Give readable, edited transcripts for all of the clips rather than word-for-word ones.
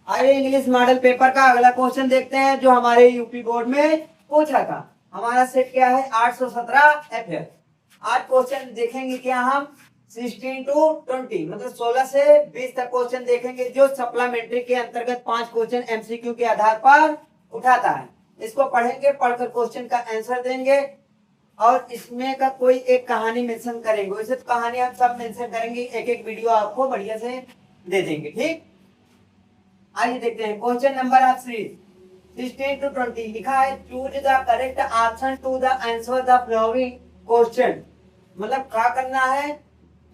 आइए English model paper का अगला क्वेश्चन देखते हैं जो हमारे यूपी बोर्ड में पूछा था। हमारा सेट क्या है 817 FF। आज क्वेश्चन देखेंगे क्या हम 16 to 20 मतलब 16 से 20 तक क्वेश्चन देखेंगे जो सप्लीमेंट्री के अंतर्गत 5 क्वेश्चन एमसीक्यू के आधार पर उठाता है। इसको पढ़ेंगे, पढ़कर क्वेश्चन का आंसर देंगे और इसमें का कोई एक कहानी मेंशन करेंगे। वैसे तो कहानी हम सब मेंशन करेंगे, एक एक वीडियो आपको बढ़िया से दे देंगे। ठीक, आइए देखते हैं question number of series 16 to 20 लिखा है choose the correct option to the answer the following question. मतलब क्या करना है,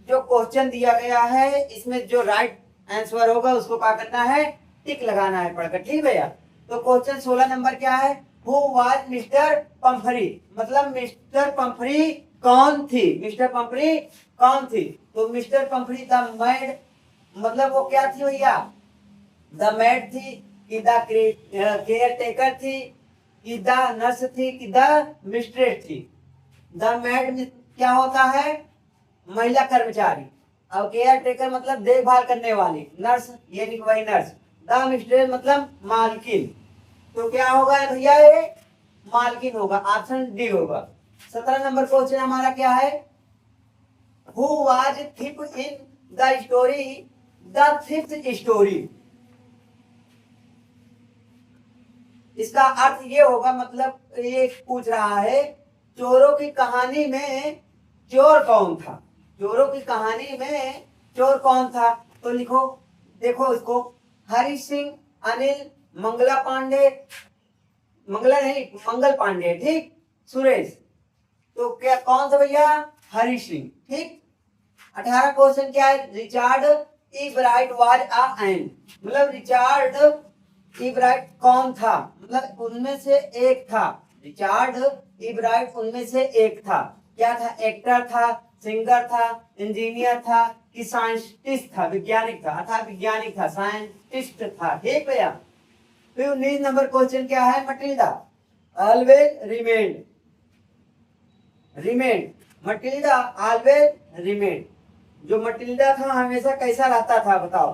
जो क्वेश्चन दिया गया है इसमें जो राइट आंसर होगा उसको क्या करना है, टिक लगाना है पढ़कर। ठीक भैया, तो क्वेश्चन 16 नंबर क्या है, हु वाज मिस्टर पंफरी। मतलब मिस्टर पंफरी कौन थी, मिस्टर पंफरी कौन थी। तो मिस्टर पंफरी द मैड मतलब वो क्या थी भैया, द मैड थी कि द केयर टेकर थी कि द नर्स थी कि द मिस्ट्रेस थी। द मैड क्या होता है, महिला कर्मचारी, और केयर टेकर मतलब देखभाल करने वाली, नर्स यानी वही नर्स, द मिस्ट्रेस मतलब मालकिन। तो क्या होगा भैया, ये मालकिन होगा, ऑप्शन डी होगा। 17 नंबर क्वेश्चन हमारा क्या है, who was thief in the story the fifth story. इसका अर्थ ये होगा, मतलब ये पूछ रहा है चोरों की कहानी में चोर कौन था, चोरों की कहानी में चोर कौन था। तो लिखो, देखो इसको, हरि सिंह, अनिल, मंगला पांडे, मंगला नहीं मंगल पांडे, ठीक, सुरेश। तो क्या कौन था भैया, हरि सिंह। ठीक, 18 क्वेश्चन क्या है, Richard Ebright was a an. मतलब रिचार्ड इब्राइट कौन था, मतलब उनमें से एक था। रिचार्ड इब्राइट उनमें से एक था। क्या था, एक्टर था, सिंगर था, इंजीनियर था कि साइंटिस्ट था, वैज्ञानिक था, अर्थात वैज्ञानिक था, साइंटिस्ट था। ठीक भैया, फिर 19 नंबर क्वेश्चन क्या है, Matilda always remained, remained, Matilda always remained. जो मटिल्डा था हमेशा कैसा रहता था बताओ,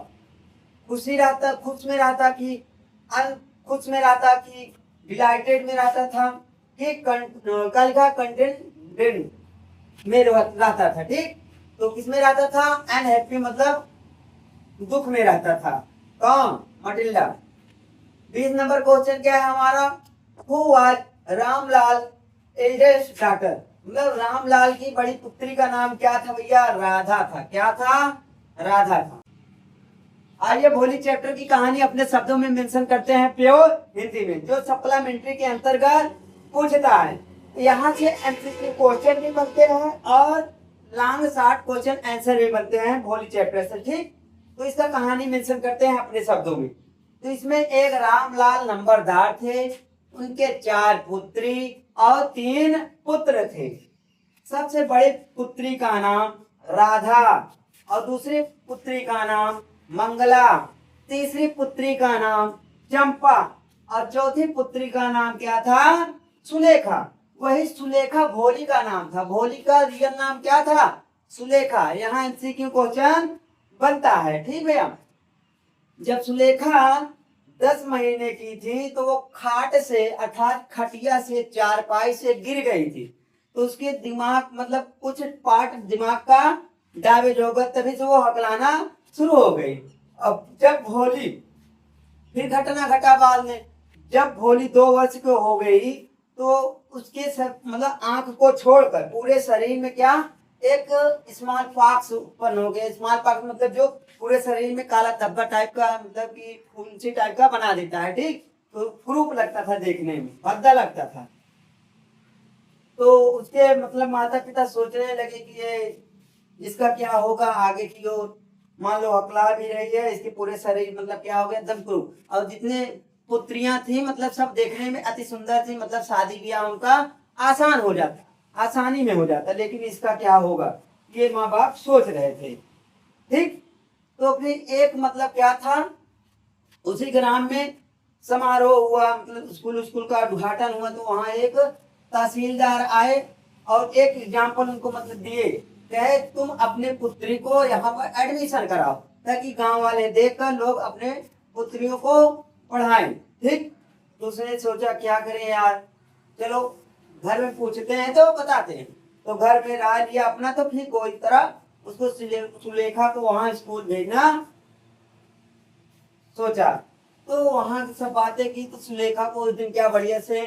खुशी रहता, खुश में रहता कि अनखुश में रहता कि डिलाइटेड में रहता था कि कल का कंटेंट में रहता था। ठीक, तो किसमें रहता था, अनहैप्पी मतलब दुख में रहता था, कौन, मटिल्डा। 20 नंबर क्वेश्चन क्या है हमारा, who was Ramlal eldest daughter. मतलब रामलाल की बड़ी पुत्री का नाम क्या था भैया, राधा था। क्या था, राधा था। आइए भोली चैप्टर की कहानी अपने शब्दों में मेंशन करते हैं प्योर हिंदी में, जो सप्लीमेंट्री के अंतर्गत पूछता है। यहाँ से एमसीक्यू क्वेश्चन भी बनते हैं और लॉन्ग शॉर्ट क्वेश्चन आंसर भी बनते हैं भोली चैप्टर से। ठीक, तो इसका कहानी मेंशन करते हैं अपने शब्दों में। तो इसमें एक रामलाल नंबरदार थे, उनके 4 पुत्री और 3 पुत्र थे। सबसे बड़ी पुत्री का नाम राधा और दूसरी पुत्री का नाम मंगला, तीसरी पुत्री का नाम चंपा और चौथी पुत्री का नाम क्या था, सुलेखा। वही सुलेखा भोली का नाम था, भोली का रियल नाम क्या था, सुलेखा। यहाँ एमसीक्यू क्वेश्चन बनता है। ठीक भैया, जब सुलेखा 10 महीने की थी तो वो खाट से अर्थात खटिया से चारपाई से गिर गई थी, तो उसके दिमाग मतलब कुछ पार्ट दिमाग का डैमेज हो गया, तभी से वो हकलाना शुरू हो गई। अब जब भोली, फिर घटना घटा बाद में, जब भोली 2 वर्ष की हो गई तो उसके सब मतलब आंख को छोड़कर पूरे शरीर में क्या, एक स्मॉल पॉक्स उत्पन्न हो गया। स्मॉल पॉक्स मतलब जो पूरे शरीर में काला धब्बा टाइप का, मतलब कि फुंसी टाइप का बना देता है। ठीक, तो क्रूप लगता था, देखने में भद्दा लगता था। तो उसके मतलब माता पिता सोचने लगे कि ये इसका क्या होगा आगे की ओर, मान लो हकला भी रही है, इसके पूरे शरीर मतलब क्या हो गया, एकदम क्रूप। और जितने पुत्रियां थी मतलब सब देखने में अति सुंदर थी, मतलब शादी ब्याह उनका आसान हो जाता, आसानी में हो जाता, लेकिन इसका क्या होगा ये माँ बाप सोच रहे थे। ठीक, तो फिर एक मतलब क्या था, उसी ग्राम में समारोह हुआ, मतलब स्कूल का उद्घाटन हुआ, तो वहां एक तहसीलदार आए और एक एग्जाम्पल उनको मतलब दिए, कहे तुम अपने पुत्री को यहाँ पर एडमिशन कराओ ताकि गांव वाले देखकर लोग अपने पुत्रियों को पढ़ाएं। ठीक, तो उसने सोचा क्या करें यार, चलो घर में पूछते हैं तो बताते हैं। तो घर में राय लिया अपना, तो फिर कोई तरह उसको सुलेखा को वहां स्कूल भेजना सोचा। तो वहां की सब बातें की, तो सुलेखा को उस दिन क्या बढ़िया से,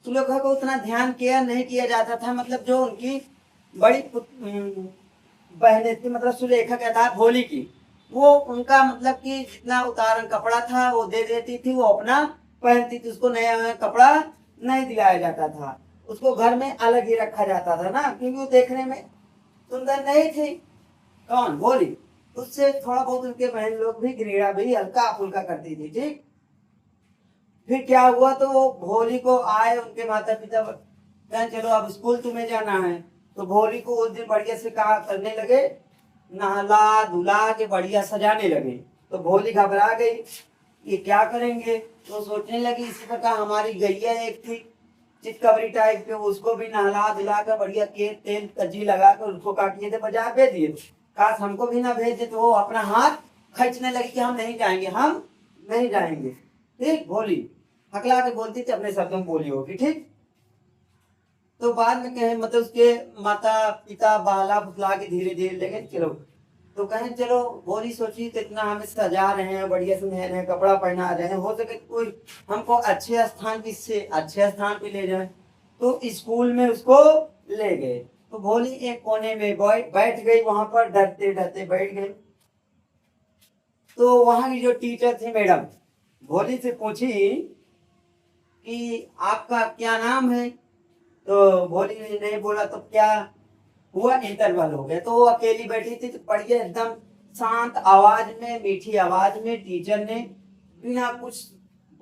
सुलेखा को उतना ध्यान किया नहीं किया जाता था, मतलब जो उनकी बड़ी बहनें थी, मतलब सुलेखा क्या था भोली की, वो उनका मतलब कि जितना उतारन कपड़ा था वो दे देती थी, वो अपना पहनती थी, उसको नया नया कपड़ा नहीं दिलाया जाता था, उसको घर में अलग ही रखा जाता था ना, क्योंकि वो देखने में सुंदर नहीं थी। कौन? भोली। उससे थोड़ा बहुत उनके बहन लोग भी घृणा भी हल्का फुल्का करती थी। ठीक, फिर क्या हुआ, तो वो भोली को आए उनके माता पिता, कहें चलो अब स्कूल तुम्हें जाना है। तो भोली को उस दिन बढ़िया से कहा करने लगे, नहला धुला के बढ़िया सजाने लगे। तो भोली घबरा गई, ये क्या करेंगे, तो सोचने लगी इसी प्रकार हमारी गैया एक थी चितकबरी टाइप के, उसको भी नहला धुला कर बढ़िया के तेल कज्जी लगा कर उसको काटिए थे, बाजार भेज दिए। काश हमको भी ना भेज दे, तो वो अपना हाथ खींचने लगी कि हम नहीं जाएंगे, हम नहीं जाएंगे। ठीक, भोली हकला के बोलती थी, अपने शब्दों में बोली होगी। ठीक, तो बाद में कहे मतलब उसके माता पिता बहला फुसला के धीरे धीरे ले गए, चलो। तो कहें चलो, भोली सोची तो इतना हमें सजा रहे हैं, बढ़िया से नए नए कपड़ा पहना रहे हैं, हो सके कोई हमको अच्छे स्थान पे, इससे अच्छे स्थान पे ले जाए। तो स्कूल में उसको ले गए। तो भोली एक कोने में बैठ गई, वहां पर डरते डरते बैठ गई। तो वहां की जो टीचर थी मैडम, भोली से पूछी कि आपका क्या नाम है। तो भोली ने नहीं बोला, तो क्या हुआ, इंटरवल हो गया। तो वो अकेली बैठी थी, तो बढ़िया एकदम शांत आवाज में, मीठी आवाज में टीचर ने बिना कुछ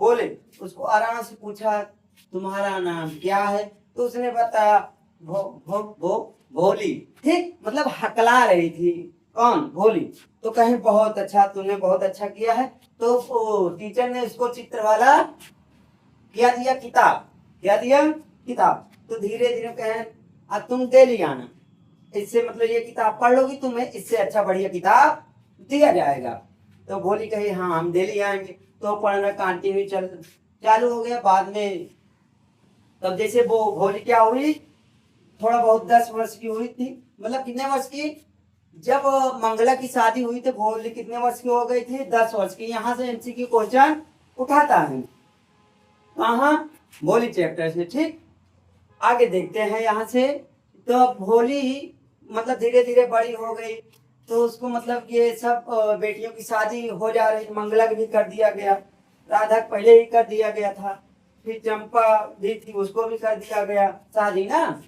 बोले उसको आराम से पूछा, तुम्हारा नाम क्या है। तो उसने बताया भोली। ठीक, मतलब हकला रही थी। कौन? भोली। तो कहे बहुत अच्छा, तुमने बहुत अच्छा किया है। तो टीचर ने उसको चित्र वाला क्या दिया, किताब। क्या दिया? किताब। तो धीरे धीरे कहे अब तुम दे लिया ना, इससे मतलब ये किताब पढ़ लोगी, तुम्हें इससे अच्छा बढ़िया किताब दिया जाएगा। तो भोली कही हाँ हम दे ले आएंगे। तो पढ़ना कंटिन्यू चालू हो गया। बाद में तब जैसे वो भोली क्या हुई, थोड़ा बहुत 10 वर्ष की हुई थी, मतलब कितने वर्ष की, जब मंगला की शादी हुई तो भोली कितने वर्ष की हो गई थी, 10 वर्ष की। यहाँ से एमसीक्यू क्वेश्चन उठाता है, कहाँ? भोली चैप्टर से। ठीक, आगे देखते हैं यहाँ से। तो भोली मतलब धीरे धीरे बड़ी हो गई, तो उसको मतलब ये सब बेटियों की शादी हो जा रही, मंगलक भी कर दिया गया, राधा पहले ही कर दिया गया था, फिर चंपा भी थी उसको भी कर दिया गया शादी ना,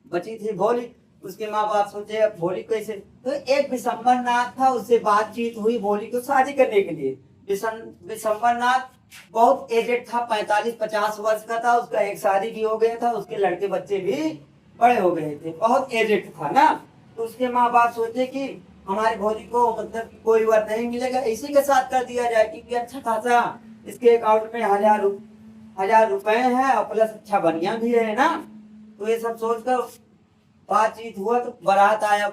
बची थी भोली। उसके माँ बाप सोचे अब भोली कैसे, तो एक विशंबर नाथ था, उससे बातचीत हुई भोली को शादी करने के लिए। विशंबर नाथ बहुत एजेड था, 45-50 वर्ष का था, उसका एक शादी भी हो गया था, उसके लड़के बच्चे भी बड़े हो गए थे, बहुत एजेड था ना। तो उसके माँ बाप सोचे कि हमारे भोली को मतलब कोई वर नहीं मिलेगा, इसी के साथ कर दिया जाए, क्योंकि अच्छा खासा इसके अकाउंट में 1000 रुपए है और प्लस अच्छा बढ़िया भी है ना। तो ये सब सोचकर बातचीत हुआ। तो बारात आया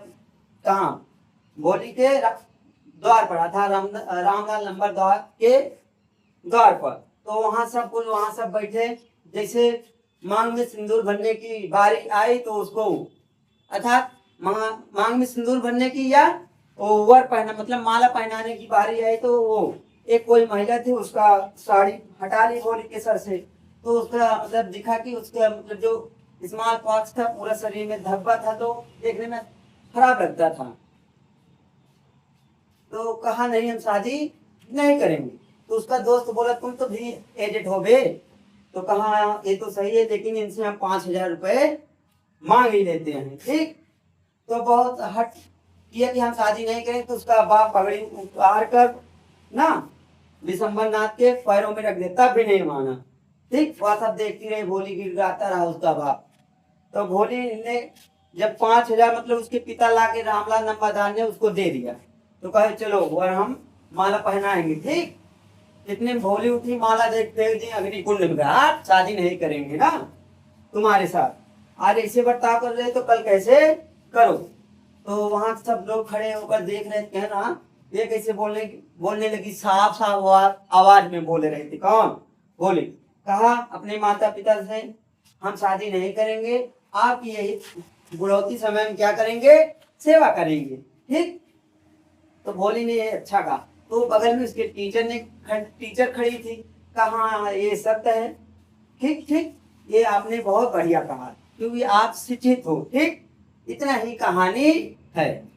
कहाँ? भोली के द्वार पर था, रामलाल नंबर द्वार के द्वार पर। तो वहां सब बैठे। जैसे मांग में सिंदूर भरने की बारी आई, तो उसको अर्थात मांग में सिंदूर भरने की या वर पहना मतलब माला पहनाने की बारी आई, तो वो एक कोई महिला थी, उसका साड़ी हटा ली भोली के सर से। तो उसका मतलब दिखा कि उसका मतलब जो स्मॉल पॉक्स था, पूरा शरीर में धब्बा था, तो देखने में खराब लगता था। तो कहा नहीं हम शादी नहीं करेंगे। तो उसका दोस्त बोला तुम तो भी एजेड हो बे। तो कहा ये तो सही है, लेकिन इनसे हम 5000 रुपए मांग ही लेते हैं। ठीक, तो बहुत हट किया कि हम शादी नहीं करें। तो उसका बाप पगड़ी उतार कर ना विशंबर नाथ के पैरों में रख देता, भी नहीं माना। ठीक, वह सब देखती रही, भोली गिड़गिड़ाता रहा उसका बाप। तो भोली ने जब 5000 मतलब उसके पिता लाके रामलाल नंबरदार ने उसको दे दिया, तो कहे चलो और हम माला पहनाएंगे। ठीक, इतने भोली उठी, माला देखते हुए अग्नि कुंड में घाट, शादी नहीं करेंगे ना तुम्हारे साथ, आज ऐसे बर्ताव कर रहे तो कल कैसे करो। तो वहां सब लोग खड़े होकर देख रहे, कहना ये कैसे बोलने लगी, साफ साफ आवाज में बोले रही थी। कौन बोली? कहा अपने माता पिता से हम शादी नहीं करेंगे, आप यही बुढ़ौती समय में क्या करेंगे, सेवा करेंगे। ठीक, तो बोली ने अच्छा कहा। तो बगल में उसके टीचर खड़ी थी, कहा ये सत्य है। ठीक ठीक, ये आपने बहुत बढ़िया कहा, क्योंकि आप शिक्षित हो। ठीक, इतना ही कहानी है।